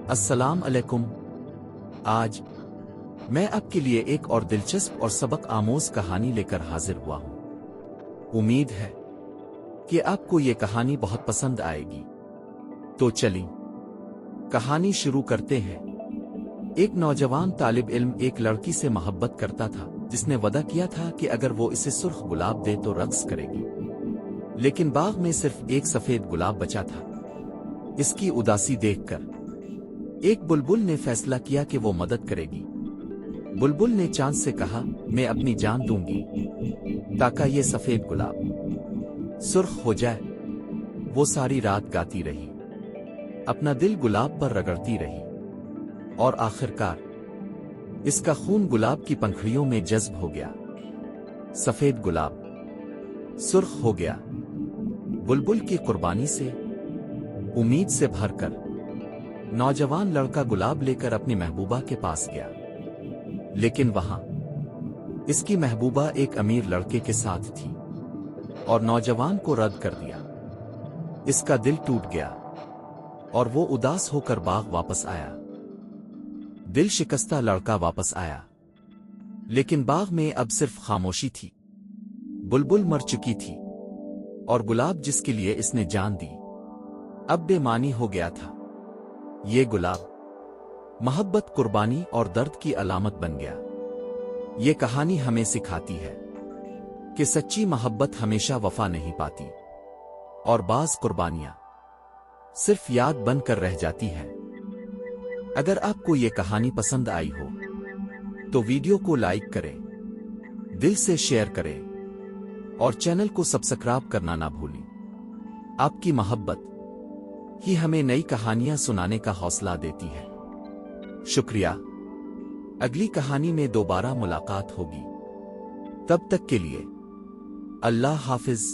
السلام علیکم۔ آج میں آپ کے لیے ایک اور دلچسپ اور سبق آموز کہانی لے کر حاضر ہوا ہوں۔ امید ہے کہ آپ کو یہ کہانی بہت پسند آئے گی۔ تو چلیں کہانی شروع کرتے ہیں۔ ایک نوجوان طالب علم ایک لڑکی سے محبت کرتا تھا جس نے وعدہ کیا تھا کہ اگر وہ اسے سرخ گلاب دے تو رقص کرے گی، لیکن باغ میں صرف ایک سفید گلاب بچا تھا۔ اس کی اداسی دیکھ کر ایک بلبل نے فیصلہ کیا کہ وہ مدد کرے گی۔ بلبل نے چاند سے کہا، میں اپنی جان دوں گی تاکہ یہ سفید گلاب سرخ ہو جائے۔ وہ ساری رات گاتی رہی، اپنا دل گلاب پر رگڑتی رہی، اور آخرکار اس کا خون گلاب کی پنکھڑیوں میں جذب ہو گیا۔ سفید گلاب سرخ ہو گیا۔ بلبل کی قربانی سے امید سے بھر کر نوجوان لڑکا گلاب لے کر اپنی محبوبہ کے پاس گیا، لیکن وہاں اس کی محبوبہ ایک امیر لڑکے کے ساتھ تھی اور نوجوان کو رد کر دیا۔ اس کا دل ٹوٹ گیا اور وہ اداس ہو کر باغ واپس آیا۔ دل شکستہ لڑکا واپس آیا، لیکن باغ میں اب صرف خاموشی تھی۔ بلبل مر چکی تھی اور گلاب جس کے لیے اس نے جان دی اب بے معنی ہو گیا تھا۔ یہ گلاب محبت، قربانی اور درد کی علامت بن گیا۔ یہ کہانی ہمیں سکھاتی ہے کہ سچی محبت ہمیشہ وفا نہیں پاتی، اور بعض قربانیاں صرف یاد بن کر رہ جاتی ہیں۔ اگر آپ کو یہ کہانی پسند آئی ہو تو ویڈیو کو لائک کریں، دل سے شیئر کریں اور چینل کو سبسکرائب کرنا نہ بھولیں۔ آپ کی محبت ہی ہمیں نئی کہانیاں سنانے کا حوصلہ دیتی ہے۔ شکریہ۔ اگلی کہانی میں دوبارہ ملاقات ہوگی، تب تک کے لیے اللہ حافظ۔